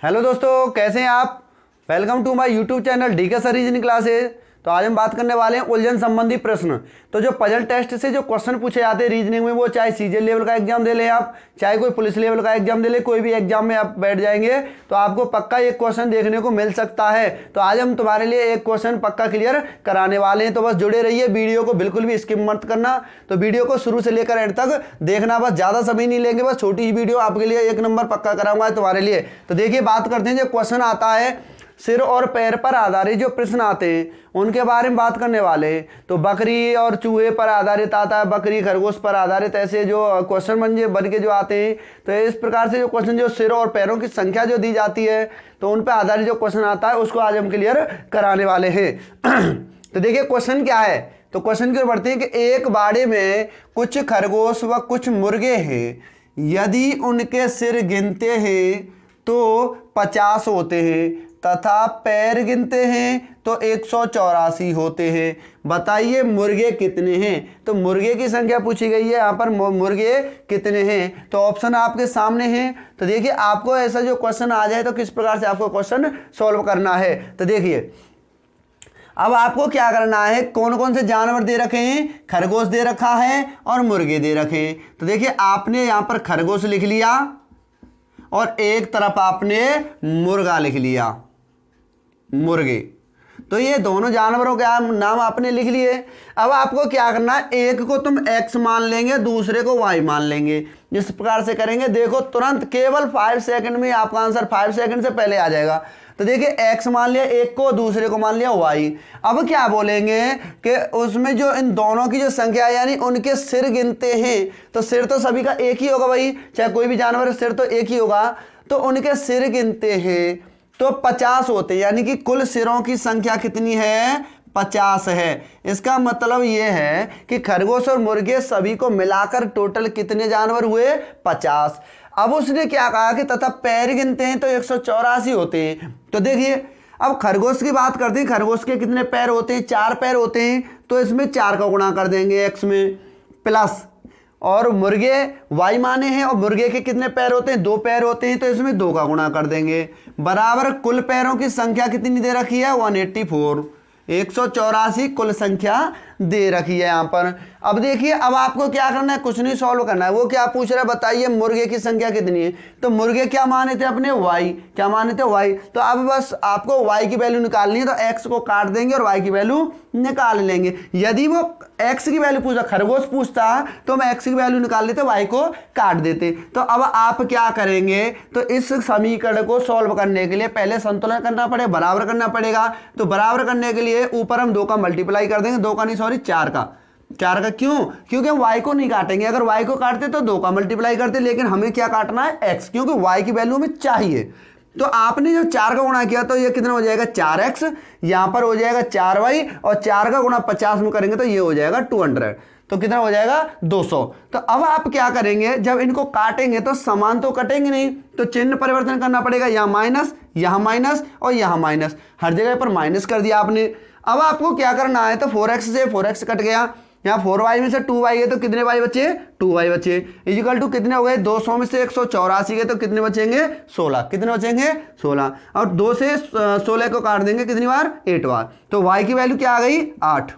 Hello दोस्तों, कैसे हैं आप। Welcome to my YouTube channel DK sir reasoning classes. तो आज हम बात करने वाले हैं उलझन संबंधी प्रश्न। तो जो पजल टेस्ट से जो क्वेश्चन पूछे जाते हैं रीजनिंग में, वो चाहे सीजीएल लेवल का एग्जाम दे लें आप, चाहे कोई पुलिस लेवल का एग्जाम दे लें, कोई भी एग्जाम में आप बैठ जाएंगे तो आपको पक्का एक क्वेश्चन देखने को मिल सकता है। तो आज हम तुम्हारे लिए एक क्वेश्चन पक्का क्लियर कराने वाले हैं। तो बस जुड़े रहिए, वीडियो को बिल्कुल भी स्किप मत करना। तो वीडियो को शुरू से लेकर एंड तक देखना, बस ज़्यादा समय नहीं लेंगे, बस छोटी ही वीडियो आपके लिए एक नंबर पक्का कराऊंगा तुम्हारे लिए। तो देखिए, बात करते हैं। जो क्वेश्चन आता है सिर और पैर पर आधारित जो प्रश्न आते हैं उनके बारे में बात करने वाले हैं। तो बकरी और चूहे पर आधारित आता है, बकरी खरगोश पर आधारित ऐसे जो क्वेश्चन बन के जो आते हैं। तो इस प्रकार से जो क्वेश्चन जो सिर और पैरों की संख्या जो दी जाती है तो उन पर आधारित जो क्वेश्चन आता है उसको आज हम क्लियर कराने वाले हैं। तो देखिए क्वेश्चन क्या है। तो क्वेश्चन की ओर बढ़ते हैं कि एक बाड़े में कुछ खरगोश व कुछ मुर्गे हैं, यदि उनके सिर गिनते हैं तो 50 होते हैं तथा पैर गिनते हैं तो 184 होते हैं। बताइए मुर्गे कितने हैं। तो मुर्गे की संख्या पूछी गई है, यहाँ पर मुर्गे कितने हैं। तो ऑप्शन आपके सामने हैं। तो देखिए, आपको ऐसा जो क्वेश्चन आ जाए तो किस प्रकार से आपको क्वेश्चन सॉल्व करना है। तो देखिए, अब आपको क्या करना है, कौन कौन से जानवर दे रखे हैं। खरगोश दे रखा है और मुर्गे दे रखे हैं। तो देखिए, आपने यहाँ पर खरगोश लिख लिया और एक तरफ आपने मुर्गा लिख लिया, मुर्गे। तो ये दोनों जानवरों के नाम आपने लिख लिए। अब आपको क्या करना है, एक को तुम x मान लेंगे, दूसरे को y मान लेंगे। इस प्रकार से करेंगे, देखो तुरंत केवल 5 सेकंड में आपका आंसर 5 सेकंड से पहले आ जाएगा। तो देखिए, x मान लिया एक को, दूसरे को मान लिया y। अब क्या बोलेंगे कि उसमें जो इन दोनों की जो संख्या यानी उनके सिर गिनते हैं। तो सिर तो सभी का एक ही होगा भाई, चाहे कोई भी जानवर सिर तो एक ही होगा। तो उनके सिर गिनते हैं तो 50 होते हैं, यानी कि कुल सिरों की संख्या कितनी है, 50 है। इसका मतलब यह है कि खरगोश और मुर्गे सभी को मिलाकर टोटल कितने जानवर हुए, 50। अब उसने क्या कहा कि तथा पैर गिनते हैं तो 184 होते हैं। तो देखिए, अब खरगोश की बात करते हैं। खरगोश के कितने पैर होते हैं, 4 पैर होते हैं। तो इसमें 4 का गुणा कर देंगे x में, प्लस और मुर्गे y माने हैं और मुर्गे के कितने पैर होते हैं, 2 पैर होते हैं। तो इसमें 2 का गुणा कर देंगे, बराबर कुल पैरों की संख्या कितनी दे रखी है, 184। 184 कुल संख्या दे रखी है यहाँ पर। अब देखिए, अब आपको क्या करना है, कुछ नहीं सॉल्व करना है। वो क्या पूछ रहा है, बताइए मुर्गे की संख्या कितनी है। तो मुर्गे क्या माने थे अपने, y। क्या माने थे, y। तो अब बस आपको y की वैल्यू निकालनी है। तो x को काट देंगे और y की वैल्यू निकाल लेंगे। यदि वो x की वैल्यू पूछता, खरगोश पूछता, तो हम x की वैल्यू निकाल लेते, y को काट देते। तो अब आप क्या करेंगे, तो इस समीकरण को सॉल्व करने के लिए पहले संतुलन करना पड़ेगा, बराबर करना पड़ेगा। तो बराबर करने के लिए ऊपर हम 2 का मल्टीप्लाई कर देंगे, 2 का नहीं सॉरी 4 का। क्यों, क्योंकि हम y को नहीं काटेंगे। अगर y को काटते तो 2 का मल्टीप्लाई करते, लेकिन हमें क्या काटना है, x, क्योंकि y की वैल्यू हमें चाहिए। तो आपने जो 4 का गुणा किया तो ये कितना हो जाएगा, 4x। यहां पर हो जाएगा 4y और 4 का गुणा 50 में करेंगे तो ये हो जाएगा 200। तो कितना हो जाएगा, 200। तो अब आप क्या करेंगे, जब इनको काटेंगे तो समान तो कटेंगे नहीं, तो चिन्ह परिवर्तन करना पड़ेगा। यहाँ माइनस और यहाँ माइनस, हर जगह पर माइनस कर दिया आपने। अब आपको क्या करना है, तो 4x से 4x कट गया, यहाँ 4y में से 2y गए तो कितने y बचे, 2y बचे। इक्वल टू कितने हो गए, 200 में से 184 गए तो कितने बचेंगे, 16। कितने बचेंगे, 16। और 2 से 16 को काट देंगे कितनी बार, 8 बार। तो y की वैल्यू क्या आ गई, 8।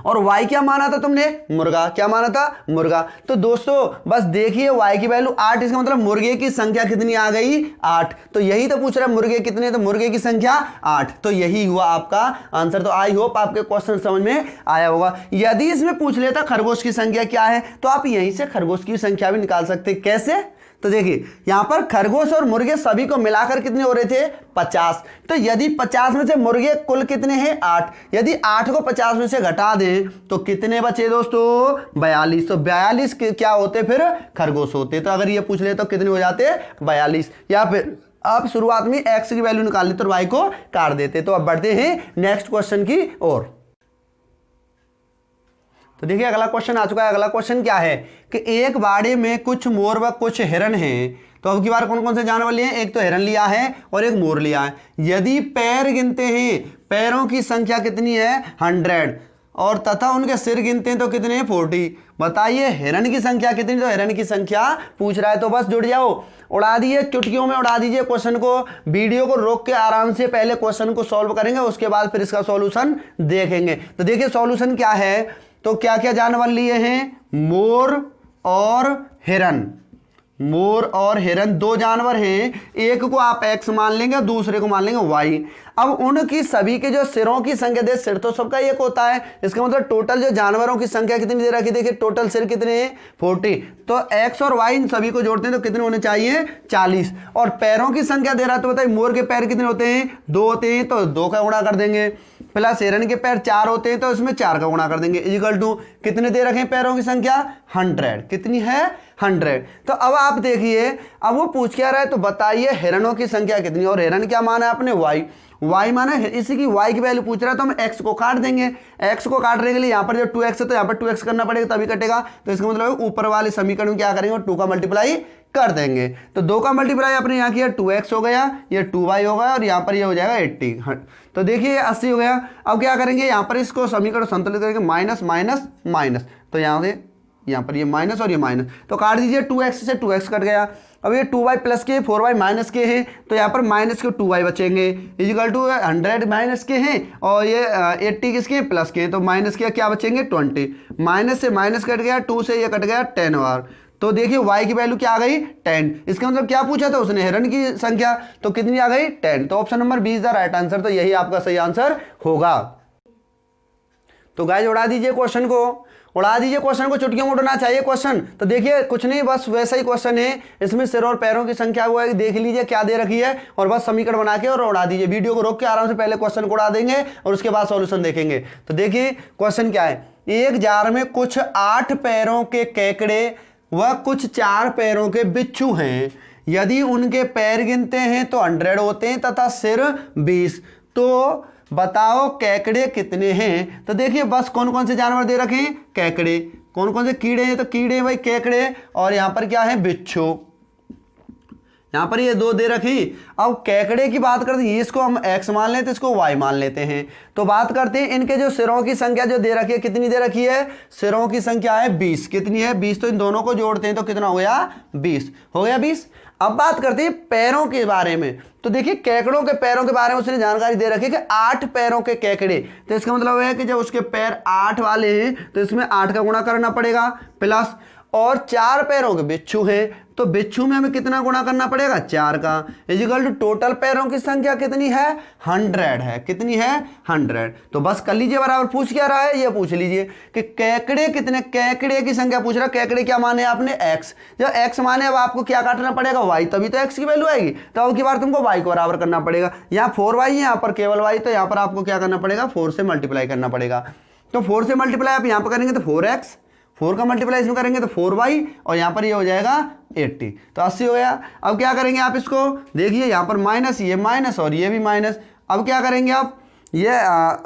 और y क्या माना था तुमने, मुर्गा। क्या माना था, मुर्गा। तो दोस्तों बस देखिए, y की वैल्यू 8, इसका मतलब मुर्गे की संख्या कितनी आ गई, 8। तो यही तो पूछ रहा है मुर्गे कितने, तो मुर्गे की संख्या 8। तो यही हुआ आपका आंसर। तो आई होप आपके क्वेश्चन समझ में आया होगा। यदि इसमें पूछ लेता खरगोश की संख्या क्या है, तो आप यहीं से खरगोश की संख्या भी निकाल सकते। कैसे, तो देखिए, यहां पर खरगोश और मुर्गे सभी को मिलाकर कितने हो रहे थे, 50। तो यदि 50 में से मुर्गे कुल कितने हैं, 8। यदि 8 को 50 में से घटा दें तो कितने बचे दोस्तों, 42। तो 42 क्या होते, फिर खरगोश होते। तो अगर ये पूछ ले तो कितने हो जाते, 42। या फिर आप शुरुआत में x की वैल्यू निकाल लेते और y को काट देते। तो अब बढ़ते हैं नेक्स्ट क्वेश्चन की ओर। तो देखिए, अगला क्वेश्चन आ चुका है। अगला क्वेश्चन क्या है कि एक बाड़े में कुछ मोर व कुछ हिरन हैं। तो अब की बार कौन कौन से जानवर लिए हैं, एक तो हिरन लिया है और एक मोर लिया है। यदि पैर गिनते हैं, पैरों की संख्या कितनी है, 100। और तथा उनके सिर गिनते हैं तो कितने हैं 40। बताइए हिरन की संख्या कितनी, तो हिरन की संख्या पूछ रहा है। तो बस जुड़ जाओ, उड़ा दीजिए चुटकियों में, उड़ा दीजिए क्वेश्चन को। वीडियो को रोक के आराम से पहले क्वेश्चन को सॉल्व करेंगे, उसके बाद फिर इसका सॉल्यूशन देखेंगे। तो देखिए सॉल्यूशन क्या है, तो क्या क्या जानवर लिए हैं, मोर और हिरन। मोर और हिरन दो जानवर हैं, एक को आप x मान लेंगे, दूसरे को मान लेंगे y। अब उनकी सभी के जो सिरों की संख्या, दे सिर तो सबका एक होता है, इसका मतलब टोटल जो जानवरों की संख्या कितनी दे रखी, देखिए टोटल सिर कितने हैं 40। तो x और y इन सभी को जोड़ते हैं तो कितने होने चाहिए 40। और पैरों की संख्या दे रहा है, तो बताइए मोर के पैर कितने होते हैं 2 होते हैं, तो 2 का गुणा कर देंगे। प्लस हिरन के पैर 4 होते हैं, तो इसमें 4 का गुणा कर देंगे, इक्वल टू कितने दे रखे हैं पैरों की संख्या 100। कितनी है 100। तो अब आप देखिए, अब वो पूछ क्या रहा है, तो बताइए हिरणों की संख्या कितनी, और हिरन क्या माना है आपने y माना है, इसी की y की वैल्यू पूछ रहा है, तो हम x को काट देंगे। x को काटने के लिए यहाँ पर जो 2x है तो यहाँ पर 2x करना पड़ेगा तभी कटेगा। तो इसका मतलब ऊपर वाले समीकरण में क्या करेंगे, 2 का मल्टीप्लाई कर देंगे। तो 2 का मल्टीप्लाई आपने यहाँ किया 2x हो गया, ये 2y हो गया, और यहाँ पर ये हो जाएगा 80। तो देखिए 80 हो गया। अब क्या करेंगे, यहाँ पर इसको समीकरण संतुलित करेंगे, माइनस माइनस माइनस, तो यहाँ से यहाँ पर ये माइनस और ये माइनस, तो काट दीजिए 2x से 2x कट गया। अब ये 2y प्लस के 4y माइनस के हैं, तो यहाँ पर माइनस के 2y बचेंगे, इजिकल टू 100 माइनस के हैं, और ये 80 किसके प्लस के हैं, तो माइनस के क्या बचेंगे 20। माइनस से माइनस कट गया, 2 से ये कट गया 10 बार। तो देखिए y की वैल्यू क्या आ गई 10। इसका मतलब क्या पूछा था उसने, हिरन की संख्या, तो कितनी आ गई 10। तो option number B is the right answer, तो यही आपका सही आंसर होगा। तो गाइस उड़ा दीजिए क्वेश्चन को, उड़ा दीजिए क्वेश्चन को, चुटकियों में उड़ना चाहिए क्वेश्चन। तो देखिए कुछ नहीं, बस वैसा ही क्वेश्चन है, इसमें सिर और पैरों की संख्या हुआ है, देख लीजिए क्या दे रखी है, और बस समीकरण बना के और उड़ा दीजिए। वीडियो को रोक के आराम से पहले क्वेश्चन को उड़ा देंगे और उसके बाद सॉल्यूशन देखेंगे। तो देखिए क्वेश्चन क्या है, एक जार में कुछ 8 पैरों के केकड़े व कुछ 4 पैरों के बिच्छू हैं। यदि उनके पैर गिनते हैं तो 100 होते हैं तथा सिर 20। तो बताओ केकड़े कितने हैं। तो देखिए बस कौन कौन से जानवर दे रखे हैं, केकड़े। कौन कौन से कीड़े हैं, तो कीड़े भाई केकड़े, और यहाँ पर क्या है बिच्छू, यहाँ पर ये 2 दे रखी। अब केकड़े की बात करते हैं, इसको हम x मान लेते हैं, इसको y मान लेते हैं। तो बात करते हैं इनके जो सिरों की संख्या जो दे रखी है, कितनी दे रखी है, सिरों की संख्या है 20। कितनी है 20, तो इन दोनों को जोड़ते हैं तो कितना हो गया 20, हो गया 20। अब बात करते हैं पैरों के बारे में। तो देखिए केकड़ों के पैरों के बारे में उसने जानकारी दे रखी है कि 8 पैरों के केकड़े। तो इसका मतलब है कि जब उसके पैर 8 वाले हैं तो इसमें 8 का गुणा करना पड़ेगा, प्लस और 4 पैरों के बिच्छू हैं, तो बिच्छू में हमें कितना गुणा करना पड़ेगा 4 का, इजिकल टू टोटल पैरों की संख्या कितनी है 100 है। कितनी है 100। तो बस कर लीजिए बराबर। पूछ क्या रहा है, ये पूछ लीजिए कि केकड़े कितने, केकड़े की संख्या पूछ रहा है। केकड़े क्या माने आपने x, जब x माने अब आपको क्या काटना पड़ेगा y, तभी तो x की वैल्यू आएगी। तो अब की बार तुमको y को बराबर करना पड़ेगा। यहाँ 4y है, यहाँ पर केवल y, तो यहाँ पर आपको क्या करना पड़ेगा 4 से मल्टीप्लाई करना पड़ेगा। तो 4 से मल्टीप्लाई आप यहाँ पर करेंगे तो 4x, 4 का मल्टीप्लाई इसमें करेंगे तो 4y, और यहाँ पर ये हो जाएगा 80, तो 80 हो गया। अब क्या करेंगे आप इसको देखिए, यहाँ पर माइनस, ये माइनस और ये भी माइनस। अब क्या करेंगे आप, ये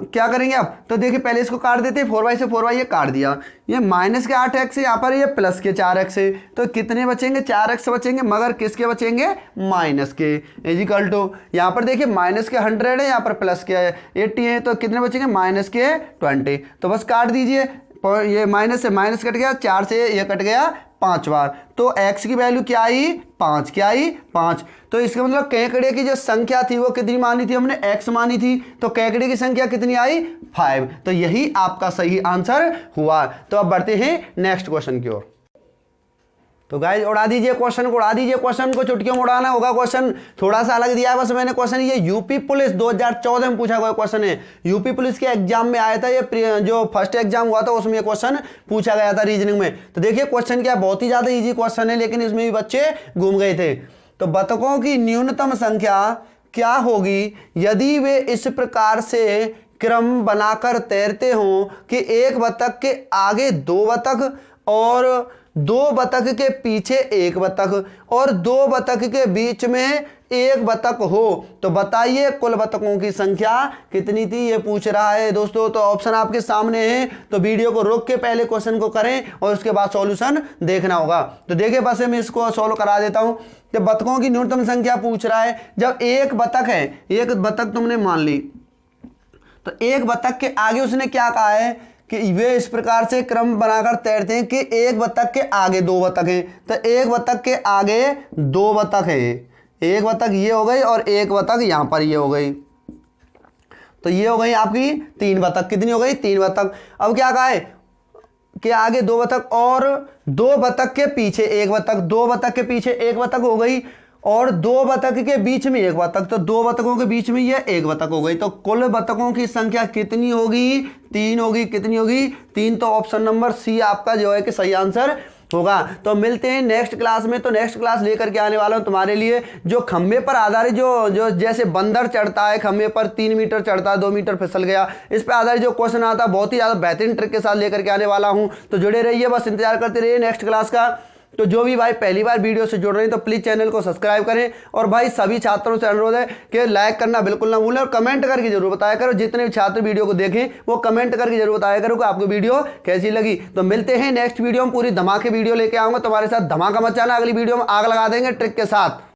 क्या करेंगे आप, तो देखिए पहले इसको काट देते हैं, 4y से 4y ये काट दिया, ये माइनस के 8x है, यहाँ पर ये प्लस के 4x है, तो कितने बचेंगे 4x बचेंगे, मगर किसके बचेंगे माइनस के, इजिकल टू यहाँ पर देखिए माइनस के 100 है, यहाँ पर प्लस के 80 है, तो कितने बचेंगे माइनस के 20। तो बस काट दीजिए, ये माइनस से माइनस कट गया, 4 से ये कट गया 5 बार, तो x की वैल्यू क्या आई 5, क्या आई 5। तो इसका मतलब केकड़े की जो संख्या थी वो कितनी मानी थी हमने, x मानी थी, तो केकड़े की संख्या कितनी आई 5। तो यही आपका सही आंसर हुआ। तो अब बढ़ते हैं नेक्स्ट क्वेश्चन की ओर। तो गाइस उड़ा दीजिए क्वेश्चन को, उड़ा दीजिए क्वेश्चन को, चुटकियों में उड़ाना होगा। क्वेश्चन थोड़ा सा अलग दिया है बस मैंने क्वेश्चन, ये यूपी पुलिस 2014 में पूछा गया क्वेश्चन है। यूपी पुलिस के एग्जाम में आया था, ये जो फर्स्ट एग्जाम हुआ था उसमें क्वेश्चन पूछा गया था रीजनिंग में। तो देखिए क्वेश्चन क्या, बहुत ही ज्यादा ईजी क्वेश्चन है, लेकिन इसमें भी बच्चे घूम गए थे। तो बतखों की न्यूनतम संख्या क्या होगी यदि वे इस प्रकार से क्रम बनाकर तैरते हों कि एक बतख के आगे 2 बतख और 2 बतख के पीछे 1 बतख और 2 बतख के बीच में 1 बतख हो। तो बताइए कुल बतखों की संख्या कितनी थी, ये पूछ रहा है दोस्तों। तो ऑप्शन आपके सामने है, तो वीडियो को रोक के पहले क्वेश्चन को करें और उसके बाद सॉल्यूशन देखना होगा। तो देखिए बस मैं इसको सॉल्व करा देता हूं। जब बतखों की न्यूनतम संख्या पूछ रहा है, जब 1 बतख है, 1 बतख तुमने मान ली, तो 1 बतख के आगे उसने क्या कहा है कि वे इस प्रकार से क्रम बनाकर तैरते हैं कि एक बतख के आगे दो बतख हैं, तो एक बतख के आगे दो बतख हैं, एक बतख ये हो गई और एक बतख यहां पर ये हो गई, तो ये हो गई आपकी तीन बतख। कितनी हो गई? तीन बतख। अब क्या कहा है कि आगे दो बतख और दो बतख के पीछे एक बतख, दो बतख के पीछे एक बतख हो गई और दो बतख के बीच में एक बतख, तो दो बतखों के बीच में ये एक बतख हो गई। तो कुल बतखों की संख्या कितनी होगी? तीन होगी। कितनी होगी? तीन। तो ऑप्शन नंबर सी आपका जो है कि सही आंसर होगा। तो मिलते हैं नेक्स्ट क्लास में। तो नेक्स्ट क्लास लेकर के आने वाला हूं तुम्हारे लिए जो खंबे पर आधारित जो जैसे बंदर चढ़ता है खंबे पर, 3 मीटर चढ़ता है, 2 मीटर फिसल गया, इस पर आधारित जो क्वेश्चन आता है बहुत ही ज्यादा बेहतरीन ट्रिक के साथ लेकर के आने वाला हूं। तो जुड़े रहिए, बस इंतजार करते रहिए नेक्स्ट क्लास का। तो जो भी भाई पहली बार वीडियो से जुड़ रहे हैं तो प्लीज चैनल को सब्सक्राइब करें और भाई सभी छात्रों से अनुरोध है कि लाइक करना बिल्कुल ना भूलें और कमेंट करके जरूर बताया करो। जितने भी छात्र वीडियो को देखें वो कमेंट करके जरूर बताया करो कि आपको वीडियो कैसी लगी। तो मिलते हैं नेक्स्ट वीडियो में, पूरी धमाके वीडियो लेके आऊंगा तुम्हारे साथ, धमाका मचाना, अगली वीडियो में आग लगा देंगे ट्रिक के साथ।